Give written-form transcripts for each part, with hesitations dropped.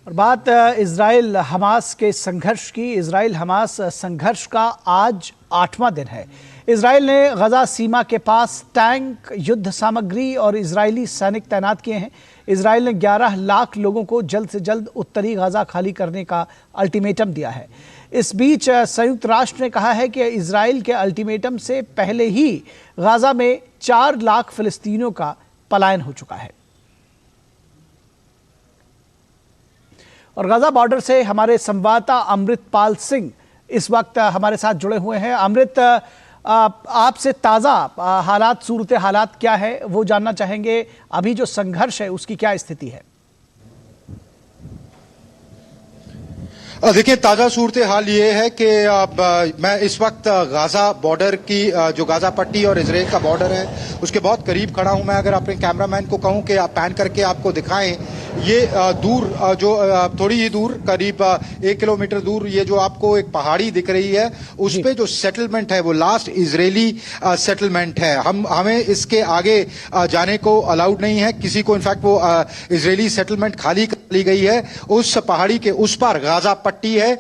और बात Israel Hamas के संघर्ष की। इजराइल हमास संघर्ष का आज 8वां दिन है। इजराइल ने गजा सीमा के पास टैंक, युद्ध सामग्री और इजरायली सैनिक तैनात किए हैं। इजराइल ने 11 लाख लोगों को जल्द से जल्द उत्तरी गजा खाली करने का अल्टीमेटम दिया है। इस बीच संयुक्त राष्ट्र ने कहा है कि इजराइल के अल्टीमेटम से पहले ही गजा में 4 लाख फिलिस्तीनियों का पलायन हो चुका है। और गजा बॉर्डर से हमारे संवाददाता अमृतपाल सिंह इस वक्त हमारे साथ जुड़े हुए हैं। अमृत, आपसे ताज़ा हालात, सूरत हालात क्या है वो जानना चाहेंगे। अभी जो संघर्ष है उसकी क्या स्थिति है? देखिए, ताज़ा सूरत हाल ये है कि मैं इस वक्त गाजा बॉर्डर की जो गाजा पट्टी और इजराइल का बॉर्डर है उसके बहुत करीब खड़ा हूं। मैं अगर अपने कैमरामैन को कहूं कि आप पैन करके आपको दिखाएं, ये दूर जो थोड़ी ही दूर करीब 1 किलोमीटर दूर ये जो आपको एक पहाड़ी दिख रही है उस पे जो सेटलमेंट है वो लास्ट इजरायली सेटलमेंट है। हमें इसके आगे जाने को अलाउड नहीं है किसी को। इनफैक्ट वो इजरायली सेटलमेंट खाली कर ली गई है। उस पहाड़ी के उस पार गाजा पट्टी है।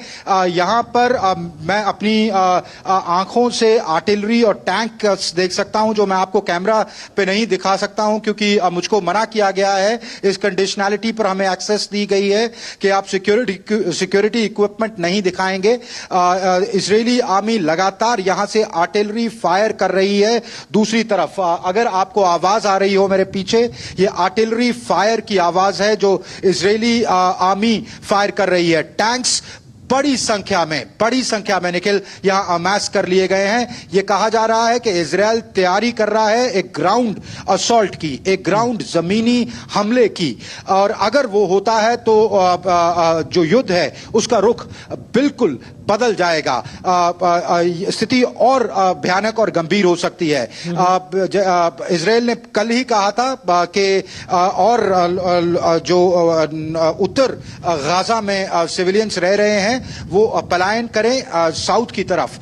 यहाँ पर मैं अपनी आंखों से आर्टिलरी और टैंक देख सकता हूं जो मैं आपको कैमरा पे नहीं दिखा सकता हूं क्योंकि मुझको मना किया गया है। इस कंडीशनैलिटी पर हमें एक्सेस दी गई है कि आप सिक्योरिटी इक्विपमेंट नहीं दिखाएंगे। इजरायली आर्मी लगातार यहां से आर्टिलरी फायर कर रही है। दूसरी तरफ अगर आपको आवाज आ रही हो मेरे पीछे, ये आर्टिलरी फायर की आवाज है जो इजरायली आर्मी फायर कर रही है। टैंक्स बड़ी संख्या में निखिल यहां अमैस कर लिए गए हैं। यह कहा जा रहा है कि इजराइल तैयारी कर रहा है एक ग्राउंड असॉल्ट की, एक ग्राउंड जमीनी हमले की। और अगर वो होता है तो जो युद्ध है उसका रुख बिल्कुल बदल जाएगा। स्थिति और भयानक और गंभीर हो सकती है। इजराइल ने कल ही कहा था कि और जो उत्तर गाजा में सिविलियंस रह रहे हैं वो पलायन करें साउथ की तरफ।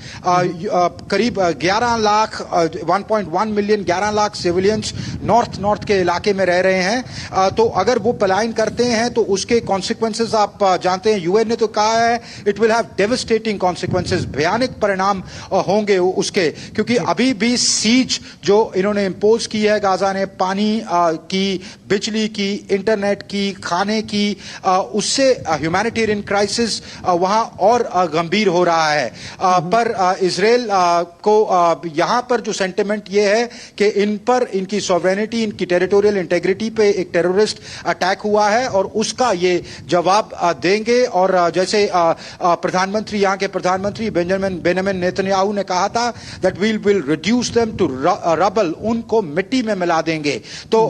करीब 11 lakh 1.1 million 11 lakh civilians north के इलाके में रह रहे हैं। तो अगर वो पलायन करते हैं तो उसके कॉन्सिक्वेंसेस आप जानते हैं। यूएन ने तो कहा है it will have devastating consequences, भयानक परिणाम होंगे उसके, क्योंकि अभी भी सीज जो इन्होंने इंपोज की है गाजा ने, पानी की, बिजली की, इंटरनेट की, खाने की, उससे ह्यूमैनिटेरियन क्राइसिस वहां और गंभीर हो रहा है। पर इजराइल को यहां पर जो सेंटिमेंट ये है कि इन पर इनकी सॉवरेनिटी, इनकी टेरिटोरियल इंटेग्रिटी पे एक टेररिस्ट अटैक हुआ है और उसका ये जवाब देंगे। और जैसे प्रधानमंत्री, यहां के प्रधानमंत्री बेंजामिन नेतन्याहू ने कहा था that we will reduce them to rubble, उनको मिट्टी में मिला देंगे। तो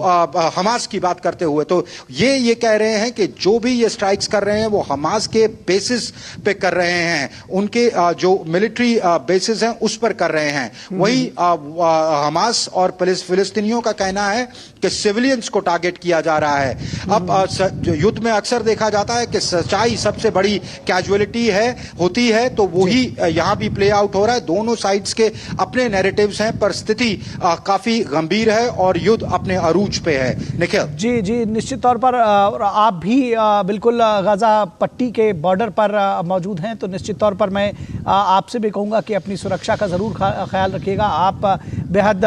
हमास की बात करते हुए तो ये कह रहे हैं कि जो भी ये स्ट्राइक्स कर रहे हैं वो हमास के बेसिस पे कर रहे हैं, उनके जो मिलिट्री बेसिस हैं उस पर कर रहे हैं। वही हमास और फिलिस्तीनियों का कहना है कि सिविलियंस को टारगेट किया जा रहा है। अब युद्ध में अक्सर देखा जाता है कि सच्चाई सबसे बड़ी कैजुअलिटी होती है, तो वही यहां भी प्ले आउट हो रहा है। दोनों साइड्स के अपने नैरेटिव्स हैं पर स्थिति काफी गंभीर है और युद्ध अपने अरूज पे है। निखिल जी निश्चित तौर पर आप भी बिल्कुल गाजा पट्टी के बॉर्डर पर मौजूद हैं, तो निश्चित तौर पर मैं आपसे भी कहूँगा कि अपनी सुरक्षा का ज़रूर ख्याल रखिएगा। आप बेहद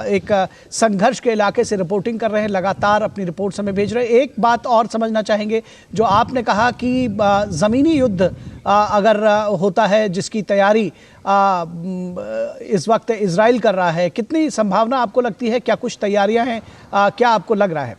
एक संघर्ष के इलाके से रिपोर्टिंग कर रहे हैं, लगातार अपनी रिपोर्ट हमें भेज रहे हैं। एक बात और समझना चाहेंगे, जो आपने कहा कि ज़मीनी युद्ध अगर होता है जिसकी तैयारी इस वक्त इजराइल कर रहा है, कितनी संभावना आपको लगती है? क्या कुछ तैयारियां हैं? क्या आपको लग रहा है?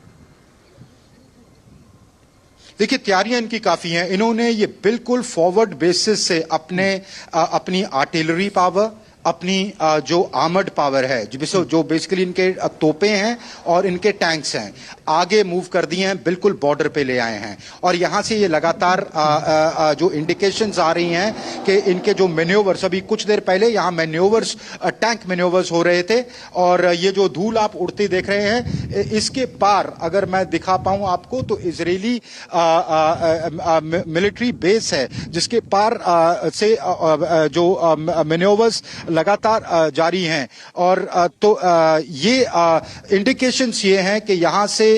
देखिए, तैयारियां इनकी काफी हैं। इन्होंने ये बिल्कुल फॉरवर्ड बेसिस से अपनी आर्टिलरी पावर, अपनी जो आर्मर्ड पावर है, जो बेसिकली इनके तोपें हैं और इनके टैंक्स हैं, आगे मूव कर दिए हैं, बिल्कुल बॉर्डर पे ले आए हैं। और यहां से ये लगातार जो इंडिकेशंस आ रही हैं कि इनके जो मैन्योवर्स, अभी कुछ देर पहले यहां मैन्योवर्स, टैंक मैन्योवर्स हो रहे थे। और ये जो धूल आप उड़ती देख रहे हैं, इसके पार अगर मैं दिखा पाऊं आपको तो इजरायली मिलिट्री बेस है जिसके पार से जो मैन्योवर्स लगातार जारी हैं। और तो ये इंडिकेशंस ये हैं कि यहाँ से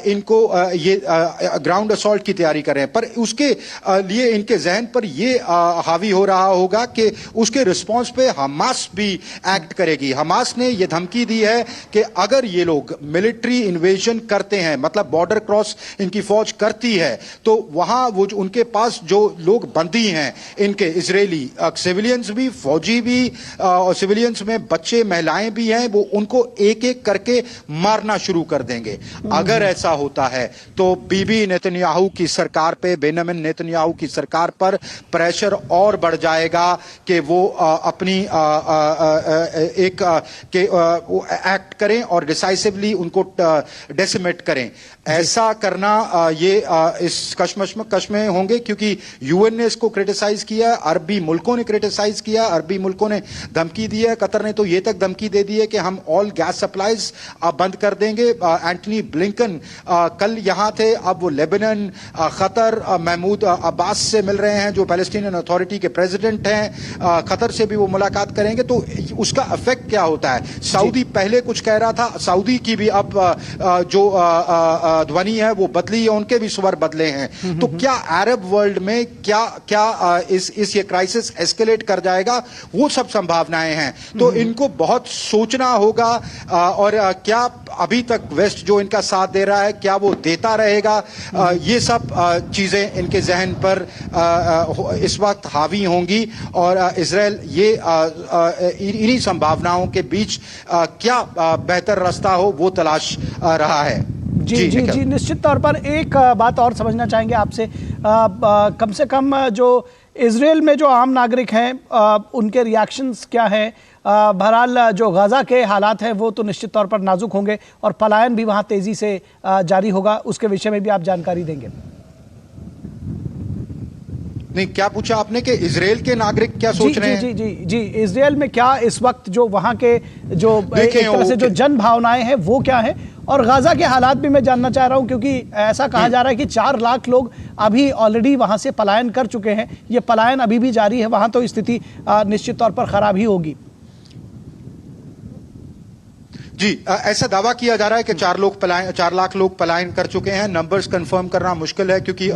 इनको ये ग्राउंड असॉल्ट की तैयारी कर रहे हैं, पर उसके लिए इनके जहन पर ये हावी हो रहा होगा कि उसके रिस्पॉन्स पे हमास भी एक्ट करेगी। हमास ने ये धमकी दी है कि अगर ये लोग मिलिट्री इन्वेजन करते हैं, मतलब बॉर्डर क्रॉस इनकी फौज करती है, तो वहां वो उनके पास जो लोग बंदी हैं इनके इजरायली सिविलियंस भी, फौजी भी और सिविलियंस में बच्चे महिलाएं भी हैं, वो उनको एक एक करके मारना शुरू कर देंगे। अगर ऐसा होता है तो बीबी नेतन्याहू की सरकार पे, बेंजामिन नेतन्याहू की सरकार पर प्रेशर और बढ़ जाएगा कि वो अपनी एक एक्ट करें और डिसाइसिवली उनको डेसिमेट करें। ऐसा करना ये इस कश्मकश में होंगे, क्योंकि यूएन ने इसको क्रिटिसाइज किया, अरबी मुल्कों ने क्रिटिसाइज किया, अरबी मुल्कों ने धमकी दी है। कतर ने तो ये तक धमकी दे दी है कि हम ऑल गैस सप्लाईज बंद कर देंगे। एंटनी ब्लिंकन कल यहां थे, अब वो लेबनान, कतर, महमूद अब्बास से मिल रहे हैं जो पैलेस्टीनियन अथॉरिटी के प्रेसिडेंट हैं। कतर से भी वो मुलाकात करेंगे। तो उसका इफेक्ट क्या होता है? सऊदी पहले कुछ कह रहा था, सऊदी की भी अब जो ध्वनि है वो बदली है, उनके भी स्वर बदले हैं। तो क्या अरब वर्ल्ड में क्या इस ये क्राइसिस एस्केलेट कर जाएगा? वो सब संभावनाएं हैं। तो इनको बहुत सोचना होगा। और क्या अभी तक वेस्ट जो इनका साथ दे रहा है, क्या वो देता रहेगा? ये सब चीजें इनके जहन पर इस वक्त हावी होंगी। और इजराइल ये इन्हीं संभावनाओं के बीच क्या बेहतर रास्ता हो वो तलाश रहा है। जी, निश्चित तौर पर एक बात और समझना चाहेंगे आपसे। कम से कम जो इजराइल में जो आम नागरिक हैं उनके रिएक्शंस क्या हैं? बहरहाल जो गाज़ा के हालात हैं वो तो निश्चित तौर पर नाजुक होंगे और पलायन भी वहाँ तेज़ी से जारी होगा, उसके विषय में भी आप जानकारी देंगे। नहीं, क्या पूछा आपने कि इजराइल के नागरिक क्या सोच रहे हैं? जी, इजराइल में क्या इस वक्त जो वहाँ के जो एक तरह से जो जन भावनाएं हैं वो क्या है? और गाजा के हालात भी मैं जानना चाह रहा हूं, क्योंकि ऐसा कहा जा रहा है कि 4 लाख लोग अभी ऑलरेडी वहां से पलायन कर चुके हैं। ये पलायन अभी भी जारी है वहां, तो स्थिति निश्चित तौर पर खराब ही होगी। जी, ऐसा दावा किया जा रहा है कि 4 लाख लोग पलायन कर चुके हैं। नंबर्स कंफर्म करना मुश्किल है, क्योंकि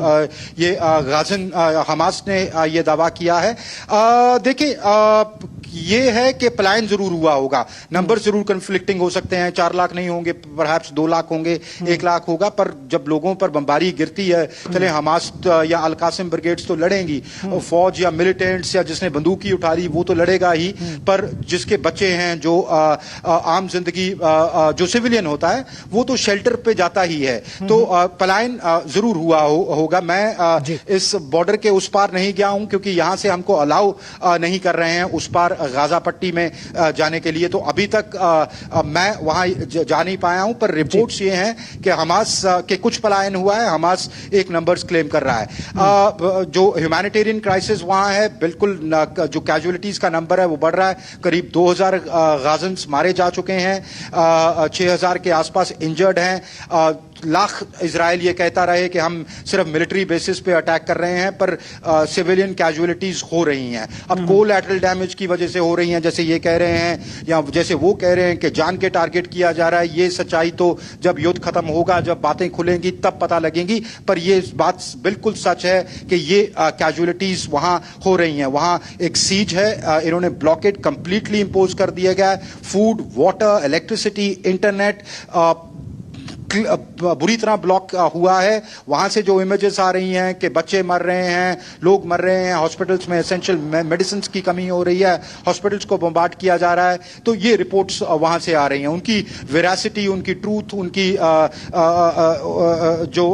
ये गाजन हमास ने ये दावा किया है। देखिए, ये है कि पलायन जरूर हुआ होगा। नंबर जरूर कंफ्लिक्टिंग हो सकते हैं, 4 लाख नहीं होंगे, परहैप्स 2 लाख होंगे, 1 लाख होगा। पर जब लोगों पर बमबारी गिरती है, चले हमास या अल कासिम ब्रिगेड्स तो लड़ेंगी, फौज या मिलिटेंट्स या जिसने बंदूकी उठा ली वो तो लड़ेगा ही, पर जिसके बच्चे हैं, जो आम जिंदगी जो सिविलियन होता है वो तो शेल्टर पे जाता ही है। तो पलायन जरूर हुआ होगा। मैं इस बॉर्डर के उस पार नहीं गया हूं, क्योंकि यहां से हमको अलाउ नहीं कर रहे हैं उस पार गाजा पट्टी में जाने के लिए। तो अभी तक मैं वहां जा नहीं पाया हूं, पर रिपोर्ट्स ये हैं कि हमास के कुछ पलायन हुआ है। हमास एक नंबर्स क्लेम कर रहा है। जो ह्यूमैनिटेरियन क्राइसिस वहां है, बिल्कुल जो कैजुअलिटीज का नंबर है वो बढ़ रहा है। करीब 2000 गाजन्स मारे जा चुके हैं, 6000 के आसपास इंजर्ड हैं। लाख इजराइल ये कहता रहे कि हम सिर्फ मिलिट्री बेसिस पे अटैक कर रहे हैं, पर सिविलियन कैजुअलिटीज हो रही हैं। अब कोलैटरल डैमेज की वजह से हो रही हैं, जैसे ये कह रहे हैं, या जैसे वो कह रहे हैं कि जान के टारगेट किया जा रहा है। ये सच्चाई तो जब युद्ध खत्म होगा, जब बातें खुलेंगी तब पता लगेंगी। पर ये बात बिल्कुल सच है कि ये कैजुअलिटीज वहां हो रही हैं। वहां एक सीज है, इन्होंने ब्लॉकेड कंप्लीटली इंपोज कर दिया गया है। फूड, वाटर, इलेक्ट्रिसिटी, इंटरनेट बुरी तरह ब्लॉक हुआ है। वहां से जो इमेजेस आ रही हैं कि बच्चे मर रहे हैं, लोग मर रहे हैं, हॉस्पिटल्स में एसेंशियल मेडिसिन की कमी हो रही है, हॉस्पिटल्स को बम्बार्ड किया जा रहा है। तो ये रिपोर्ट्स वहां से आ रही हैं। उनकी वेरासिटी, उनकी ट्रूथ, उनकी जो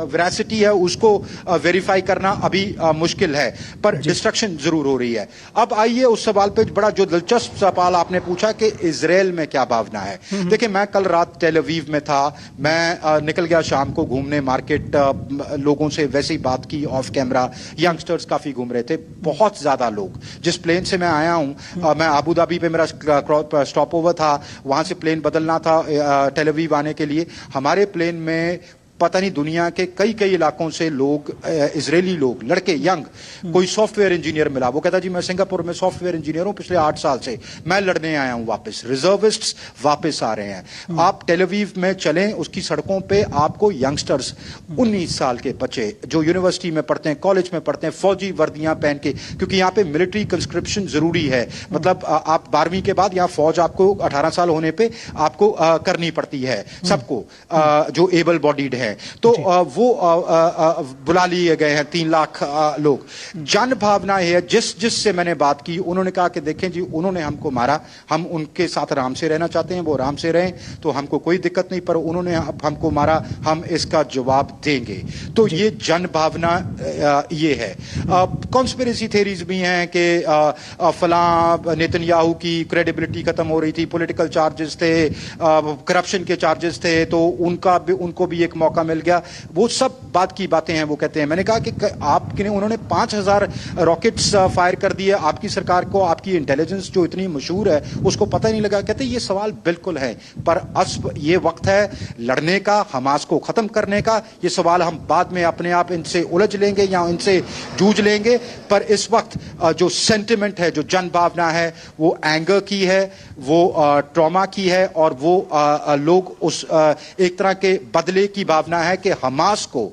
वेरासिटी है उसको वेरीफाई करना अभी मुश्किल है, पर डिस्ट्रक्शन जरूर हो रही है। अब आइए उस सवाल पे, बड़ा जो दिलचस्प सवाल आपने पूछा कि इजराइल में क्या भावना है। देखिए, मैं कल रात टेल अवीव में था, मैं निकल गया शाम को घूमने मार्केट, लोगों से वैसे ही बात की ऑफ कैमरा। यंगस्टर्स काफी घूम रहे थे, बहुत ज्यादा लोग। जिस प्लेन से मैं आया हूं, मैं अबू धाबी पे मेरा स्टॉप ओवर था, वहां से प्लेन बदलना था टेल अवीव आने के लिए। हमारे प्लेन में पता नहीं दुनिया के कई कई इलाकों से लोग, इजरायली लोग, लड़के यंग, कोई सॉफ्टवेयर इंजीनियर मिला, वो कहता जी मैं सिंगापुर में सॉफ्टवेयर इंजीनियर हूं पिछले 8 साल से, मैं लड़ने आया हूं वापस। रिजर्विस्ट्स वापस आ रहे हैं। आप टेल अवीव में चलें, उसकी सड़कों पे आपको यंगस्टर्स 19 साल के बच्चे जो यूनिवर्सिटी में पढ़ते हैं, कॉलेज में पढ़ते हैं, फौजी वर्दियां पहन के, क्योंकि यहाँ पे मिलिट्री कंस्क्रिप्शन जरूरी है। मतलब आप 12वीं के बाद यहाँ फौज आपको 18 साल होने पे आपको करनी पड़ती है सबको, जो एबल बॉडीड है। तो वो बुला लिए गए हैं 3 लाख लोग। जन भावना है, जिससे मैंने बात की, उन्होंने कहा कि देखें जी, उन्होंने हमको मारा, हम उनके साथ आराम से रहना चाहते हैं, वो आराम से रहें, तो हमको कोई दिक्कत नहीं, पर उन्होंने हमको मारा, हम इसका जवाब देंगे। तो ये जन भावना ये है। कॉन्स्पिरेसी थ्योरीज भी हैं कि फलां नेतन्याहू की क्रेडिबिलिटी खत्म हो रही थी, पॉलिटिकल चार्जेस थे, करप्शन के चार्जेस थे, तो उनको भी एक मौका मिल गया। वो सब बात की बातें हैं। वो कहते हैं, मैंने कहा कि आपके उन्होंने 5000 रॉकेट्स फायर कर दिए, आपकी सरकार को, आपकी इंटेलिजेंस जो इतनी मशहूर है उसको पता ही नहीं लगा। कहते ये सवाल बिल्कुल है, पर ये वक्त है लड़ने का, हमास को खत्म करने का। ये सवाल हम बाद में अपने आप इनसे उलझ लेंगे या इनसे जूझ लेंगे, पर इस वक्त जो सेंटिमेंट है, जो जन भावना है, वो एंगर की है, वो ट्रॉमा की है, और वो लोग उस एक तरह के बदले की भावना है कि हमास को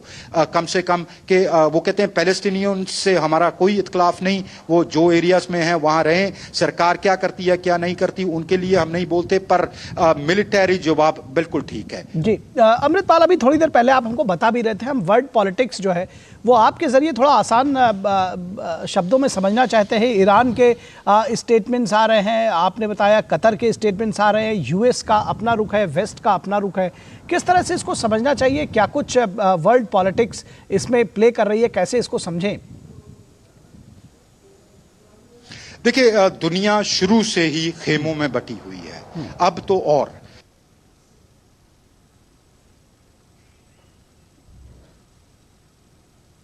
कम से कम के वो कहते हैं पैलेस्टीनियन से हमारा कोई इख्तिलाफ नहीं, वो जो एरियाज में हैं वहां रहें, सरकार क्या करती है क्या नहीं करती उनके लिए हम नहीं बोलते, पर मिलिट्री जवाब बिल्कुल ठीक है। जी अमृतपाल, अभी थोड़ी देर पहले आप हमको बता भी रहे थे, हम वर्ल्ड पॉलिटिक्स जो है वो आपके जरिए थोड़ा आसान शब्दों में समझना चाहते हैं। ईरान के स्टेटमेंट्स आ रहे हैं, आपने बताया कतर के स्टेटमेंट्स आ रहे हैं, यूएस का अपना रुख है, वेस्ट का अपना रुख है। किस तरह से इसको समझना चाहिए? क्या कुछ वर्ल्ड पॉलिटिक्स इसमें प्ले कर रही है? कैसे इसको समझें? देखिए, दुनिया शुरू से ही खेमों में बटी हुई है, अब तो और।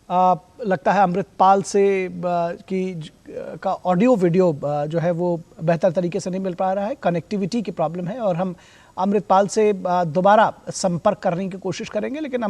लगता है अमृतपाल से का ऑडियो वीडियो जो है वो बेहतर तरीके से नहीं मिल पा रहा है, कनेक्टिविटी की प्रॉब्लम है, और हम अमृतपाल से दोबारा संपर्क करने की कोशिश करेंगे, लेकिन